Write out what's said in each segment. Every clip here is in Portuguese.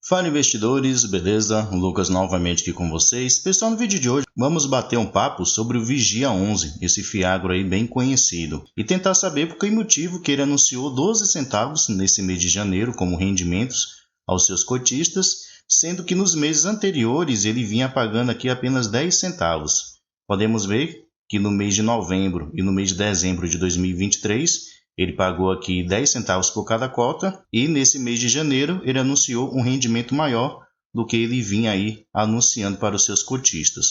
Fala investidores, beleza? O Lucas novamente aqui com vocês. Pessoal, no vídeo de hoje vamos bater um papo sobre o Vigia 11, esse fiagro aí bem conhecido, e tentar saber por que motivo que ele anunciou 12 centavos nesse mês de janeiro como rendimentos aos seus cotistas, sendo que nos meses anteriores ele vinha pagando aqui apenas 10 centavos. Podemos ver que no mês de novembro e no mês de dezembro de 2023 ele pagou aqui 10 centavos por cada cota e nesse mês de janeiro ele anunciou um rendimento maior do que ele vinha aí anunciando para os seus cotistas.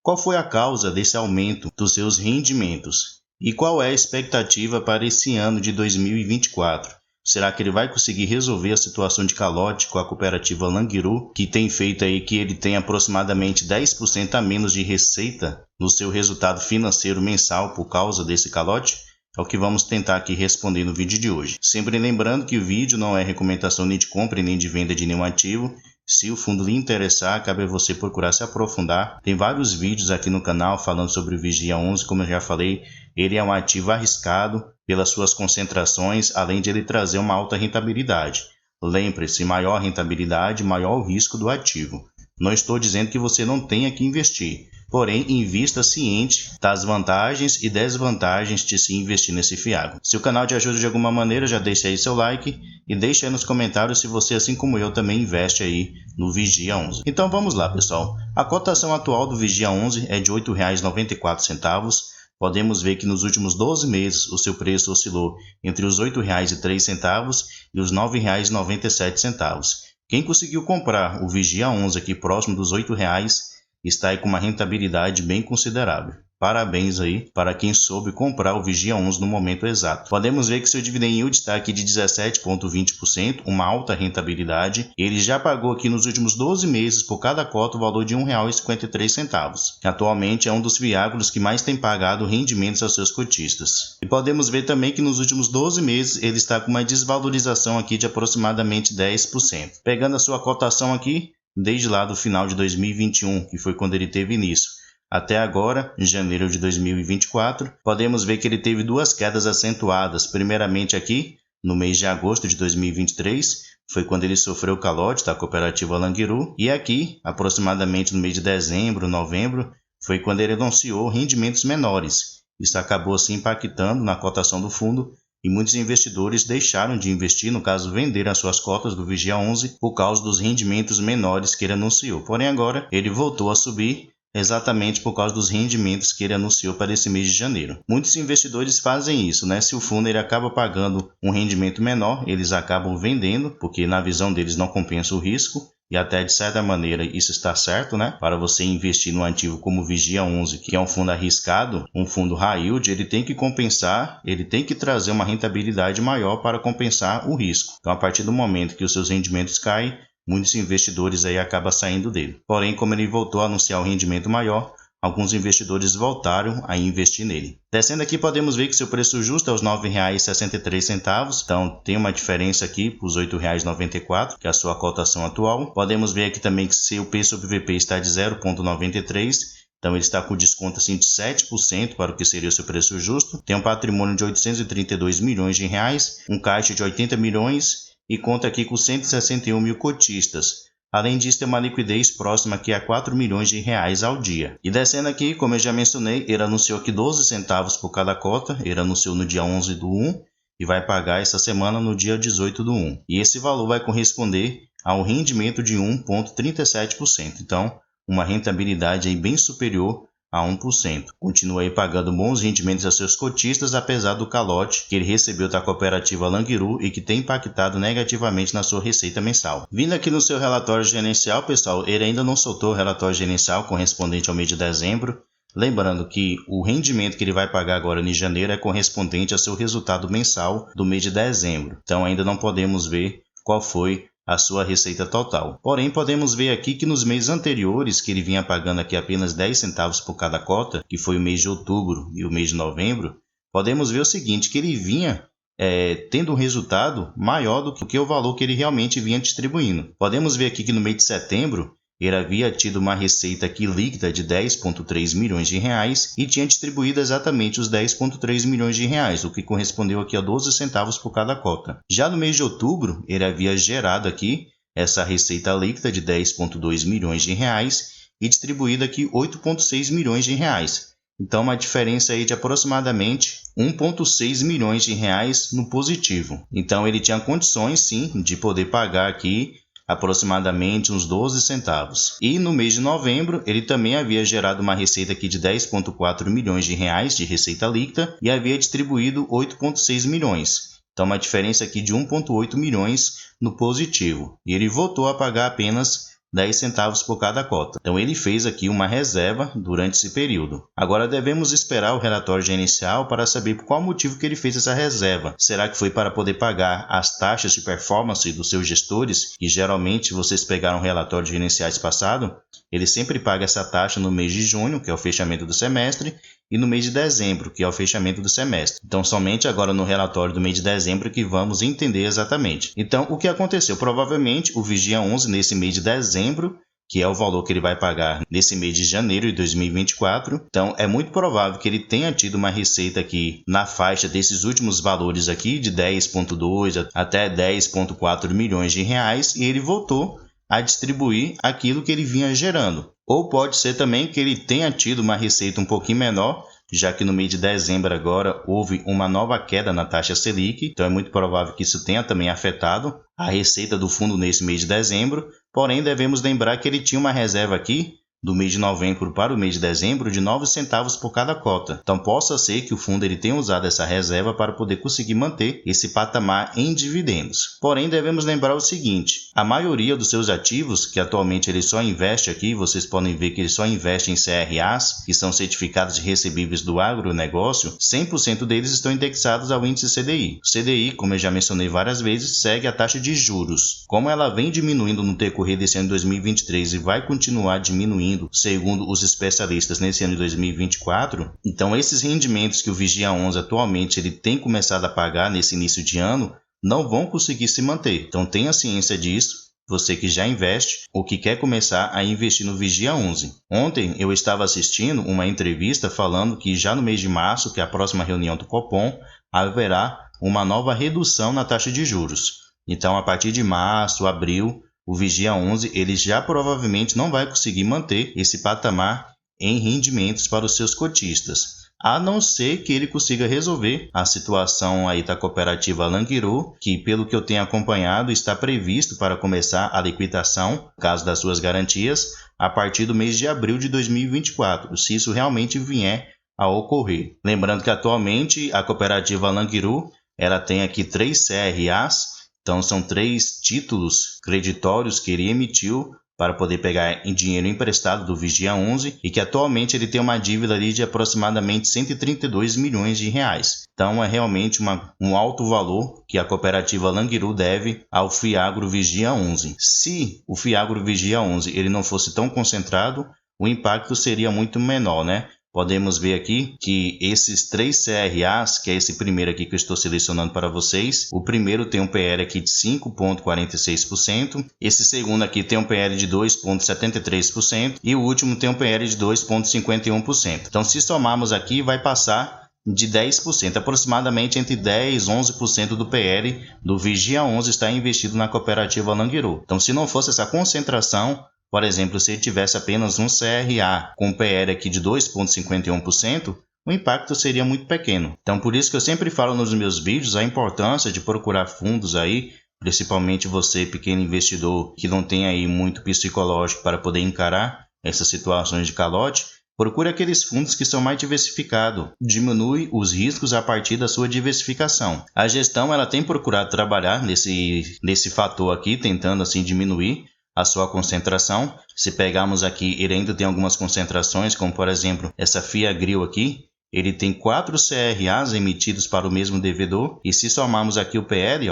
Qual foi a causa desse aumento dos seus rendimentos? E qual é a expectativa para esse ano de 2024? Será que ele vai conseguir resolver a situação de calote com a cooperativa Languiru, que tem feito aí que ele tem aproximadamente 10% a menos de receita no seu resultado financeiro mensal por causa desse calote? É o que vamos tentar aqui responder no vídeo de hoje. Sempre lembrando que o vídeo não é recomendação nem de compra nem de venda de nenhum ativo. Se o fundo lhe interessar, cabe a você procurar se aprofundar. Tem vários vídeos aqui no canal falando sobre o Vigia 11, como eu já falei. Ele é um ativo arriscado pelas suas concentrações, além de ele trazer uma alta rentabilidade. Lembre-se, maior rentabilidade, maior o risco do ativo. Não estou dizendo que você não tenha que investir, porém invista ciente das vantagens e desvantagens de se investir nesse fiagro. Se o canal te ajuda de alguma maneira, já deixa aí seu like e deixa aí nos comentários se você, assim como eu, também investe aí no Vigia 11. Então vamos lá, pessoal. A cotação atual do Vigia 11 é de R$ 8,94. Podemos ver que nos últimos 12 meses o seu preço oscilou entre os R$ 8,03 e os R$ 9,97. Quem conseguiu comprar o Vigia 11 aqui próximo dos R$ 8,00 está aí com uma rentabilidade bem considerável. Parabéns aí para quem soube comprar o Vigia 11 no momento exato. Podemos ver que seu dividend yield está aqui de 17,20%, uma alta rentabilidade. Ele já pagou aqui nos últimos 12 meses por cada cota o valor de R$ 1,53. Atualmente é um dos fiagros que mais tem pagado rendimentos aos seus cotistas. E podemos ver também que nos últimos 12 meses ele está com uma desvalorização aqui de aproximadamente 10%. Pegando a sua cotação aqui, desde lá do final de 2021, que foi quando ele teve início, até agora, em janeiro de 2024, podemos ver que ele teve duas quedas acentuadas. Primeiramente aqui, no mês de agosto de 2023, foi quando ele sofreu o calote da cooperativa Languiru. E aqui, aproximadamente no mês de dezembro, novembro, foi quando ele anunciou rendimentos menores. Isso acabou assim impactando na cotação do fundo e muitos investidores deixaram de investir, no caso vender as suas cotas do Vigia 11 por causa dos rendimentos menores que ele anunciou. Porém agora ele voltou a subir exatamente por causa dos rendimentos que ele anunciou para esse mês de janeiro. Muitos investidores fazem isso, né? Se o fundo ele acaba pagando um rendimento menor, eles acabam vendendo, porque na visão deles não compensa o risco. E até de certa maneira isso está certo, né? Para você investir num ativo como o Vigia 11, que é um fundo arriscado, um fundo high yield, ele tem que compensar, ele tem que trazer uma rentabilidade maior para compensar o risco. Então, a partir do momento que os seus rendimentos caem, muitos investidores aí acabam saindo dele. Porém, como ele voltou a anunciar um rendimento maior, alguns investidores voltaram a investir nele. Descendo aqui, podemos ver que seu preço justo é os R$ 9,63. Então, tem uma diferença aqui para os R$ 8,94, que é a sua cotação atual. Podemos ver aqui também que seu P sobre VP está de 0,93. Então, ele está com desconto assim, de 7% para o que seria o seu preço justo. Tem um patrimônio de 832 milhões de reais, um caixa de 80 milhões e conta aqui com 161 mil cotistas. Além disso, tem uma liquidez próxima aqui a 4 milhões de reais ao dia. E descendo aqui, como eu já mencionei, ele anunciou aqui 12 centavos por cada cota. Ele anunciou no dia 11/1 e vai pagar essa semana no dia 18/1. E esse valor vai corresponder a um rendimento de 1,37%. Então, uma rentabilidade aí bem superior a 1%. Continua aí pagando bons rendimentos a seus cotistas, apesar do calote que ele recebeu da cooperativa Languiru e que tem impactado negativamente na sua receita mensal. Vindo aqui no seu relatório gerencial, pessoal, ele ainda não soltou o relatório gerencial correspondente ao mês de dezembro. Lembrando que o rendimento que ele vai pagar agora em janeiro é correspondente ao seu resultado mensal do mês de dezembro. Então ainda não podemos ver qual foi a sua receita total. Porém, podemos ver aqui que nos meses anteriores, que ele vinha pagando aqui apenas 10 centavos por cada cota, que foi o mês de outubro e o mês de novembro, podemos ver o seguinte, que ele vinha tendo um resultado maior do que o valor que ele realmente vinha distribuindo. Podemos ver aqui que no mês de setembro, ele havia tido uma receita aqui líquida de 10,3 milhões de reais e tinha distribuído exatamente os 10,3 milhões de reais, o que correspondeu aqui a 12 centavos por cada cota. Já no mês de outubro, ele havia gerado aqui essa receita líquida de 10,2 milhões de reais e distribuído aqui 8,6 milhões de reais. Então, uma diferença aí de aproximadamente 1,6 milhões de reais no positivo. Então, ele tinha condições, sim, de poder pagar aqui aproximadamente uns 12 centavos. E no mês de novembro, ele também havia gerado uma receita aqui de 10,4 milhões de reais de receita líquida e havia distribuído 8,6 milhões. Então, uma diferença aqui de 1,8 milhões no positivo. E ele voltou a pagar apenas 10 centavos por cada cota. Então, ele fez aqui uma reserva durante esse período. Agora, devemos esperar o relatório gerencial para saber por qual motivo que ele fez essa reserva. Será que foi para poder pagar as taxas de performance dos seus gestores? E geralmente, vocês pegaram relatórios gerenciais passado, ele sempre paga essa taxa no mês de junho, que é o fechamento do semestre, e no mês de dezembro, que é o fechamento do semestre. Então, somente agora no relatório do mês de dezembro que vamos entender exatamente. Então, o que aconteceu? Provavelmente, o Vigia 11, nesse mês de dezembro, que é o valor que ele vai pagar nesse mês de janeiro de 2024. Então, é muito provável que ele tenha tido uma receita aqui na faixa desses últimos valores aqui, de 10,2 até 10,4 milhões de reais, e ele voltou a distribuir aquilo que ele vinha gerando. Ou pode ser também que ele tenha tido uma receita um pouquinho menor, já que no mês de dezembro agora houve uma nova queda na taxa Selic, então é muito provável que isso tenha também afetado a receita do fundo nesse mês de dezembro, porém devemos lembrar que ele tinha uma reserva aqui do mês de novembro para o mês de dezembro de 9 centavos por cada cota. Então possa ser que o fundo ele tenha usado essa reserva para poder conseguir manter esse patamar em dividendos. Porém, devemos lembrar o seguinte, a maioria dos seus ativos, que atualmente ele só investe aqui, vocês podem ver que ele só investe em CRAs, que são certificados de recebíveis do agronegócio, 100% deles estão indexados ao índice CDI. O CDI, como eu já mencionei várias vezes, segue a taxa de juros. Como ela vem diminuindo no decorrer desse ano de 2023 e vai continuar diminuindo segundo os especialistas nesse ano de 2024, então esses rendimentos que o Vigia 11 atualmente ele tem começado a pagar nesse início de ano não vão conseguir se manter. Então tenha ciência disso, você que já investe ou que quer começar a investir no Vigia 11. Ontem eu estava assistindo uma entrevista falando que já no mês de março, que é a próxima reunião do Copom, haverá uma nova redução na taxa de juros. Então a partir de março, abril, o Vigia 11 ele já provavelmente não vai conseguir manter esse patamar em rendimentos para os seus cotistas, a não ser que ele consiga resolver a situação aí da cooperativa Languiru, que pelo que eu tenho acompanhado está previsto para começar a liquidação, no caso das suas garantias, a partir do mês de abril de 2024, se isso realmente vier a ocorrer. Lembrando que atualmente a cooperativa Languiru ela tem aqui 3 CRAs, então, são 3 títulos creditórios que ele emitiu para poder pegar em dinheiro emprestado do Vigia 11 e que atualmente ele tem uma dívida ali de aproximadamente 132 milhões de reais. Então, é realmente um alto valor que a cooperativa Languiru deve ao Fiagro Vigia 11. Se o Fiagro Vigia 11 ele não fosse tão concentrado, o impacto seria muito menor, né? Podemos ver aqui que esses 3 CRAs, que é esse primeiro aqui que eu estou selecionando para vocês, o primeiro tem um PL aqui de 5,46%, esse segundo aqui tem um PL de 2,73% e o último tem um PL de 2,51%. Então, se somarmos aqui, vai passar de 10%, aproximadamente entre 10% e 11% do PL do Vigia 11 está investido na cooperativa Languiru. Então, se não fosse essa concentração, por exemplo, se ele tivesse apenas um CRA com PL aqui de 2,51%, o impacto seria muito pequeno. Então, por isso que eu sempre falo nos meus vídeos a importância de procurar fundos aí, principalmente você, pequeno investidor, que não tem aí muito psicológico para poder encarar essas situações de calote. Procure aqueles fundos que são mais diversificados. Diminui os riscos a partir da sua diversificação. A gestão ela tem procurado trabalhar nesse fator aqui, tentando assim diminuir a sua concentração. Se pegarmos aqui, ele ainda tem algumas concentrações, como por exemplo, essa Fiagro aqui, ele tem 4 CRAs emitidos para o mesmo devedor, e se somarmos aqui o PL,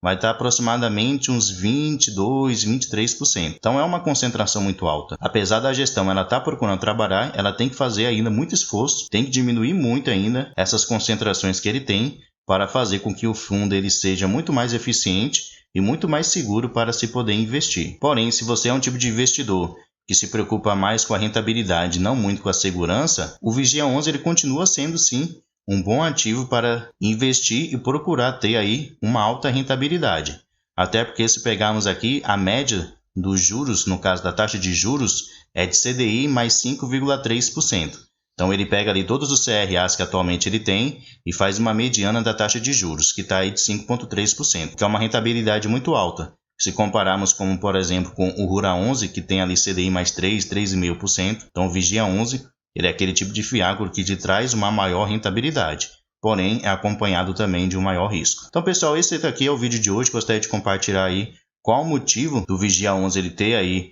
vai estar aproximadamente uns 22%, 23%. Então é uma concentração muito alta. Apesar da gestão ela estar procurando trabalhar, ela tem que fazer ainda muito esforço, tem que diminuir muito ainda essas concentrações que ele tem, para fazer com que o fundo ele seja muito mais eficiente e muito mais seguro para se poder investir. Porém, se você é um tipo de investidor que se preocupa mais com a rentabilidade, não muito com a segurança, o Vigia 11 ele continua sendo sim um bom ativo para investir e procurar ter aí uma alta rentabilidade. Até porque se pegarmos aqui a média dos juros, no caso da taxa de juros, é de CDI mais 5,3%. Então ele pega ali todos os CRAs que atualmente ele tem e faz uma mediana da taxa de juros, que está aí de 5,3%, que é uma rentabilidade muito alta. Se compararmos como, por exemplo, com o Rura 11, que tem ali CDI mais 3, 3,5%, então o Vigia 11, ele é aquele tipo de fiagro que te traz uma maior rentabilidade, porém é acompanhado também de um maior risco. Então, pessoal, esse aqui é o vídeo de hoje. Gostaria de compartilhar aí qual o motivo do Vigia 11 ele ter aí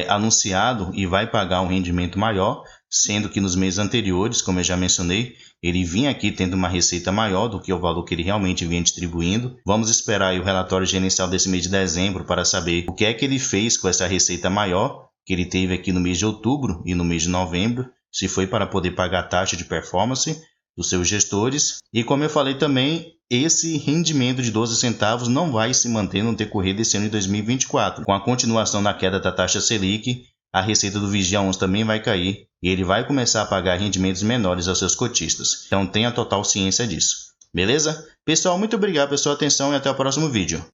anunciado e vai pagar um rendimento maior, sendo que nos meses anteriores, como eu já mencionei, ele vinha aqui tendo uma receita maior do que o valor que ele realmente vinha distribuindo. Vamos esperar aí o relatório gerencial desse mês de dezembro para saber o que é que ele fez com essa receita maior que ele teve aqui no mês de outubro e no mês de novembro, se foi para poder pagar a taxa de performance dos seus gestores. E como eu falei também, esse rendimento de 12 centavos não vai se manter no decorrer desse ano de 2024. Com a continuação da queda da taxa Selic, a receita do Vigia 11 também vai cair e ele vai começar a pagar rendimentos menores aos seus cotistas. Então tenha total ciência disso. Beleza? Pessoal, muito obrigado pela sua atenção e até o próximo vídeo.